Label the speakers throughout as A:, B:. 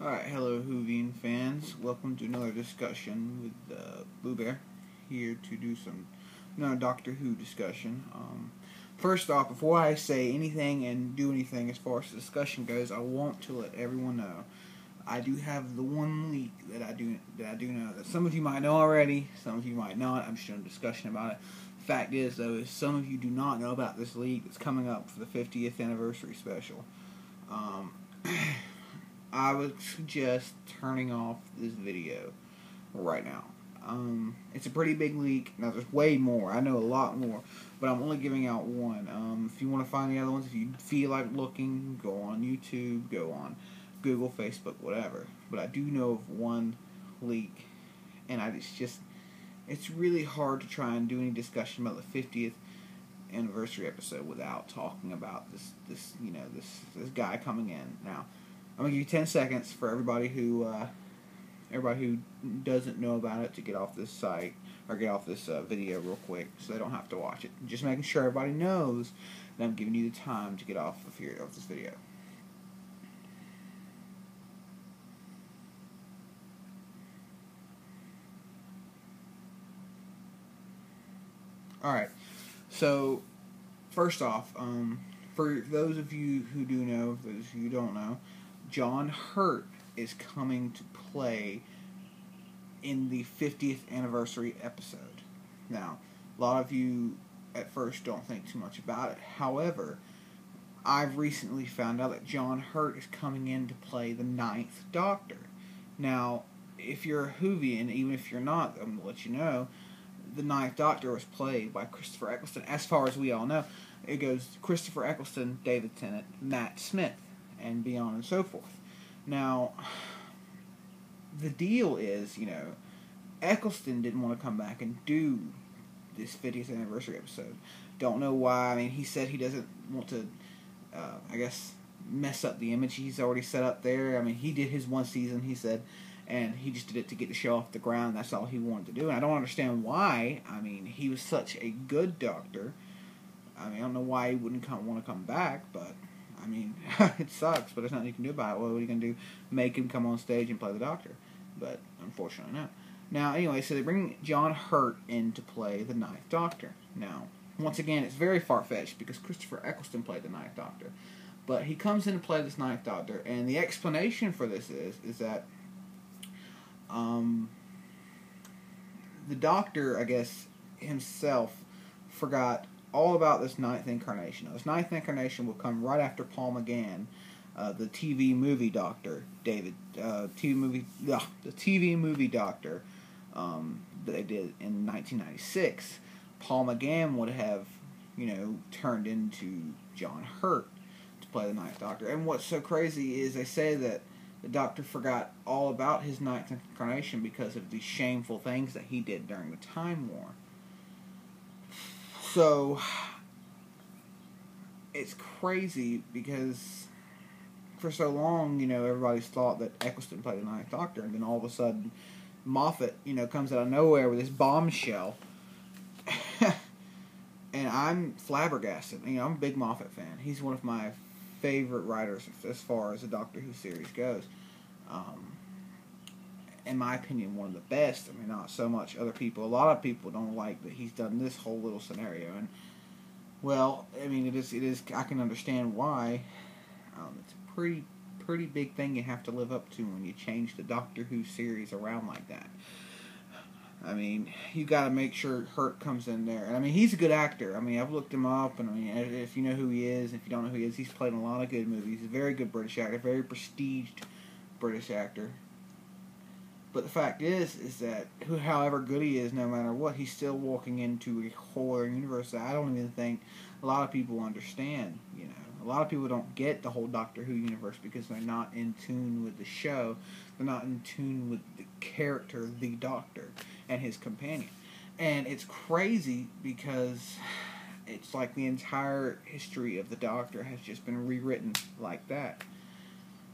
A: Alright, hello Whovian fans. Welcome to another discussion with Blue Bear. Here to do another Doctor Who discussion. First off, before I say anything and do anything as far as the discussion goes, I want to let everyone know I do have the one leak that I do know that some of you might know already, some of you might not. I'm just doing a discussion about it. The fact is, though, is some of you do not know about this leak that's coming up for the 50th anniversary special. I would suggest turning off this video right now. It's a pretty big leak. Now, there's way more. I know a lot more, but I'm only giving out one. If you want to find the other ones, if you feel like looking, go on YouTube, go on Google, Facebook, whatever. But I do know of one leak, and it's really hard to try and do any discussion about the 50th anniversary episode without talking about this guy coming in. Now, I'm gonna give you 10 seconds for everybody who doesn't know about it to get off this site or get off this video real quick, so they don't have to watch it. Just making sure everybody knows that I'm giving you the time to get off this video. All right. So first off, for those of you who do know, those of you who don't know, John Hurt is coming to play in the 50th anniversary episode. Now, a lot of you at first don't think too much about it. However, I've recently found out that John Hurt is coming in to play the 9th Doctor. Now, if you're a Whovian, even if you're not, I'm going to let you know, the 9th Doctor was played by Christopher Eccleston. As far as we all know, it goes Christopher Eccleston, David Tennant, Matt Smith, and beyond and so forth. Now, the deal is, Eccleston didn't want to come back and do this 50th anniversary episode. Don't know why. I mean, he said he doesn't want to, mess up the image he's already set up there. I mean, he did his one season, he said, and he just did it to get the show off the ground. That's all he wanted to do. And I don't understand why. I mean, he was such a good Doctor. I mean, I don't know why he wouldn't want to come back, but I mean, it sucks, but there's nothing you can do about it. What are you going to do? Make him come on stage and play the Doctor. But, unfortunately, no. Now, anyway, so they bring John Hurt in to play the 9th Doctor. Now, once again, it's very far-fetched because Christopher Eccleston played the 9th Doctor. But he comes in to play this 9th Doctor, and the explanation for this is that the Doctor, I guess, himself forgot all about this 9th incarnation. Now, this 9th incarnation will come right after Paul McGann, the TV movie Doctor, the TV movie Doctor that they did in 1996. Paul McGann would have, turned into John Hurt to play the 9th Doctor. And what's so crazy is they say that the Doctor forgot all about his 9th incarnation because of the shameful things that he did during the Time War. So, it's crazy because for so long, everybody's thought that Eccleston played the 9th Doctor, and then all of a sudden, Moffat, comes out of nowhere with this bombshell. And I'm flabbergasted. I'm a big Moffat fan. He's one of my favorite writers as far as the Doctor Who series goes. In my opinion, one of the best. I mean, not so much other people. A lot of people don't like that he's done this whole little scenario. And, well, I mean, it is. I can understand why. It's a pretty big thing you have to live up to when you change the Doctor Who series around like that. I mean, you got to make sure Hurt comes in there. And I mean, he's a good actor. I mean, I've looked him up, and I mean, if you know who he is, if you don't know who he is, he's played in a lot of good movies. He's a very good British actor, very prestiged British actor. But the fact is that however good he is, no matter what, he's still walking into a horror universe that I don't even think a lot of people understand. A lot of people don't get the whole Doctor Who universe because they're not in tune with the show. They're not in tune with the character, the Doctor, and his companion. And it's crazy because it's like the entire history of the Doctor has just been rewritten like that.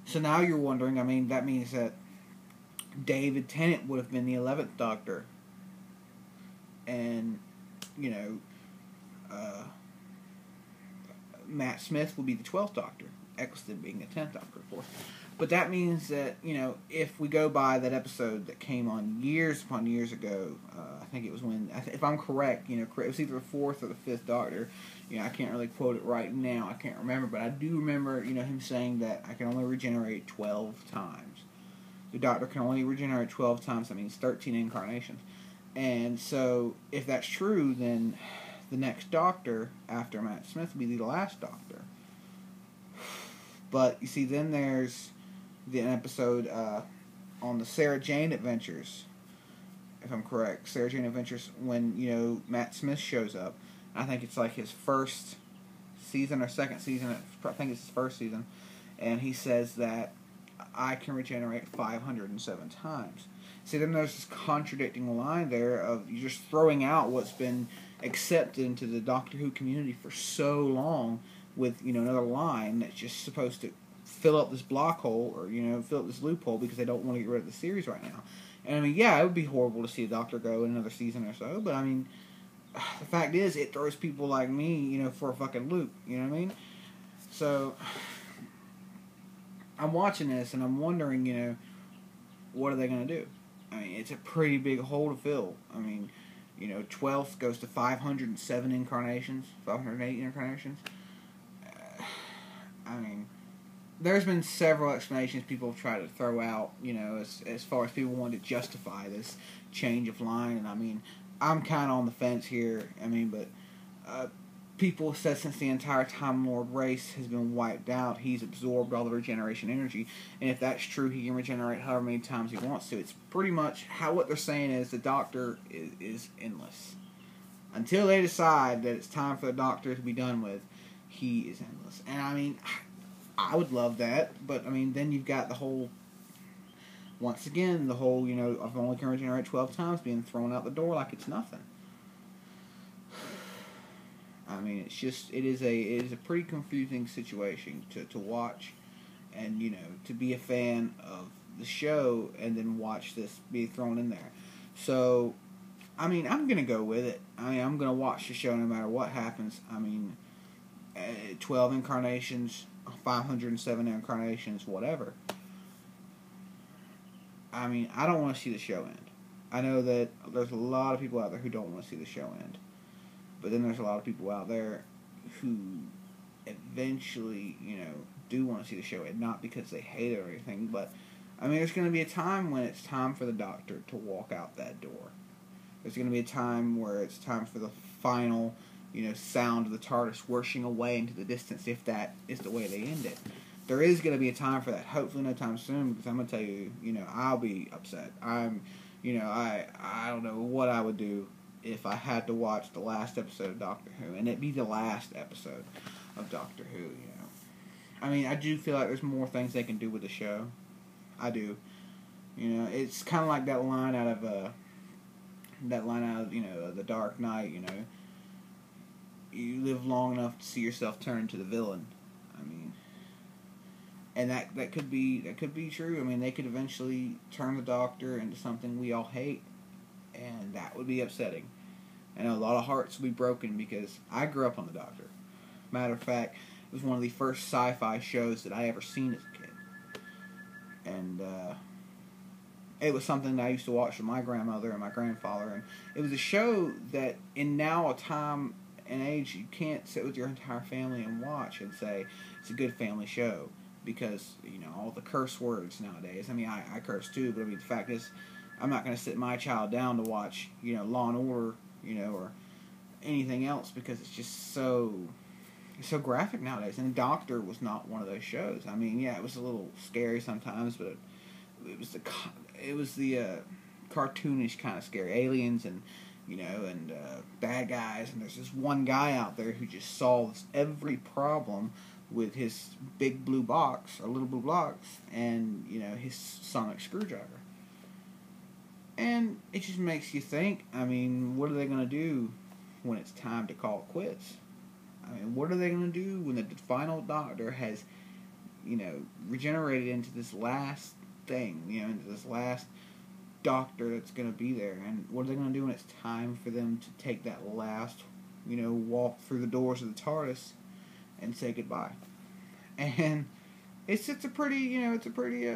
A: So now you're wondering, I mean, that means that David Tennant would have been the 11th Doctor. And, Matt Smith will be the 12th Doctor. Eccleston being the 10th Doctor, of course. But that means that, if we go by that episode that came on years upon years ago, I think it was when, if I'm correct, it was either the fourth or the fifth Doctor. I can't really quote it right now. I can't remember, but I do remember, him saying that I can only regenerate 12 times. The Doctor can only regenerate 12 times. That means 13 incarnations. And so, if that's true, then the next Doctor after Matt Smith will be the last Doctor. But you see, then there's an episode on the Sarah Jane Adventures, if I'm correct. Sarah Jane Adventures, when Matt Smith shows up. I think it's like his first season or second season. I think it's his first season, and he says that I can regenerate 507 times. See, then there's this contradicting line there of you just throwing out what's been accepted into the Doctor Who community for so long with another line that's just supposed to fill up this block hole or fill up this loophole because they don't want to get rid of the series right now. And I mean, yeah, it would be horrible to see a Doctor go in another season or so, but I mean, the fact is, it throws people like me, for a fucking loop. You know what I mean? So I'm watching this and I'm wondering, what are they going to do? I mean, it's a pretty big hole to fill. I mean, 12th goes to 507 incarnations, 508 incarnations. I mean, there's been several explanations people have tried to throw out, as far as people want to justify this change of line. And I mean, I'm kind of on the fence here. I mean, but people said since the entire Time Lord race has been wiped out, he's absorbed all the regeneration energy. And if that's true, he can regenerate however many times he wants to. It's pretty much what they're saying is the Doctor is endless. Until they decide that it's time for the Doctor to be done with, he is endless. And I mean, I would love that, but I mean, then you've got the whole, once again, the whole, I've only can regenerate 12 times being thrown out the door like it's nothing. I mean, it is a pretty confusing situation to watch, and to be a fan of the show and then watch this be thrown in there. So, I mean, I'm gonna go with it. I mean, I'm gonna watch the show no matter what happens. I mean, 12 incarnations, 507 incarnations, whatever. I mean, I don't want to see the show end. I know that there's a lot of people out there who don't want to see the show end. But then there's a lot of people out there who eventually, do want to see the show end. Not because they hate it or anything, but, I mean, there's going to be a time when it's time for the Doctor to walk out that door. There's going to be a time where it's time for the final, sound of the TARDIS whooshing away into the distance, if that is the way they end it. There is going to be a time for that. Hopefully no time soon, because I'm going to tell you, I'll be upset. I don't know what I would do if I had to watch the last episode of Doctor Who, and it'd be the last episode of Doctor Who, I mean, I do feel like there's more things they can do with the show. I do. It's kind of like that line out of, The Dark Knight, you live long enough to see yourself turn into the villain. I mean, and that could be true. I mean, they could eventually turn the Doctor into something we all hate, and that would be upsetting. And a lot of hearts would be broken because I grew up on the Doctor. Matter of fact, it was one of the first sci-fi shows that I ever seen as a kid. And it was something that I used to watch with my grandmother and my grandfather. And it was a show that in now a time and age you can't sit with your entire family and watch and say it's a good family show. Because, all the curse words nowadays. I mean, I curse too, but I mean, the fact is, I'm not going to sit my child down to watch, Law and Order, or anything else because it's just so graphic nowadays. And Doctor was not one of those shows. I mean, yeah, it was a little scary sometimes, but it was the cartoonish kind of scary. Aliens and, and bad guys. And there's this one guy out there who just solves every problem with his big blue box, or little blue box, and, his sonic screwdriver. And it just makes you think, I mean, what are they going to do when it's time to call it quits? I mean, what are they going to do when the final Doctor has, regenerated into this last thing, into this last Doctor that's going to be there? And what are they going to do when it's time for them to take that last, walk through the doors of the TARDIS and say goodbye? And it's a pretty, it's a pretty,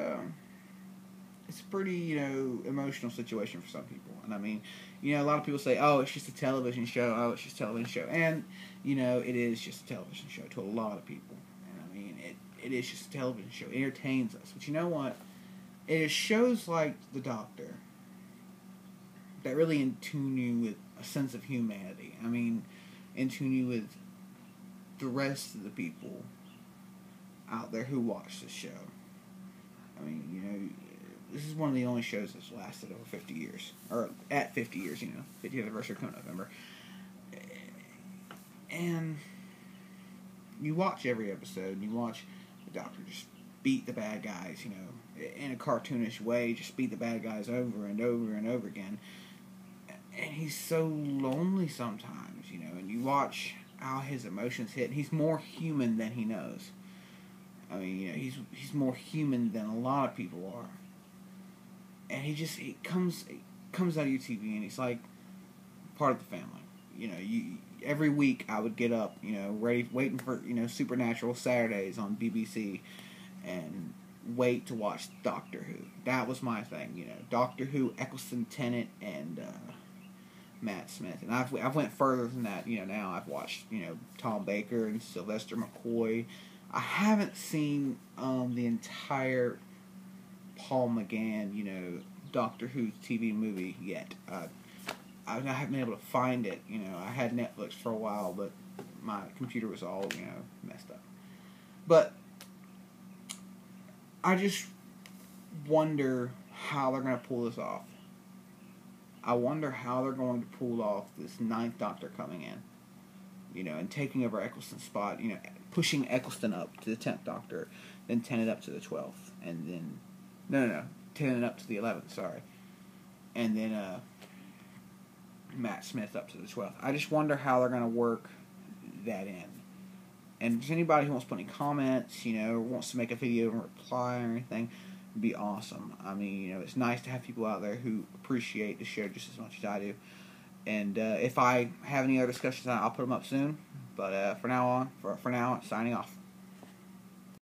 A: emotional situation for some people. And I mean, a lot of people say, oh, it's just a television show. Oh, it's just a television show. And, it is just a television show to a lot of people. And I mean, it is just a television show. It entertains us. But you know what? It is shows like The Doctor that really in tune you with a sense of humanity. I mean, in tune you with the rest of the people out there who watch this show. I mean, this is one of the only shows that's lasted over 50 years. Or at 50 years, 50th anniversary coming November. And you watch every episode, and you watch the Doctor just beat the bad guys, in a cartoonish way, just beat the bad guys over and over and over again. And he's so lonely sometimes, and you watch how his emotions hit. He's more human than he knows. I mean, he's more human than a lot of people are. And he comes out of your TV, and he's like part of the family. Every week I would get up, waiting for, Supernatural Saturdays on BBC, and wait to watch Doctor Who. That was my thing, Doctor Who, Eccleston Tennant, and Matt Smith. And I've went further than that, now I've watched, Tom Baker and Sylvester McCoy. I haven't seen the entire Paul McGann, Doctor Who TV movie yet. I haven't been able to find it. I had Netflix for a while, but my computer was all, messed up. But I just wonder how they're going to pull this off. I wonder how they're going to pull off this ninth Doctor coming in, and taking over Eccleston's spot, pushing Eccleston up to the 10th Doctor, then Tennant up to the 12th, and then, no, Tennant up to the 11th, sorry, and then, Matt Smith up to the 12th. I just wonder how they're going to work that in. And if there's anybody who wants to put any comments, or wants to make a video and reply or anything, it'd be awesome. I mean, it's nice to have people out there who appreciate the show just as much as I do. And if I have any other discussions, I'll put them up soon. But for now, signing off.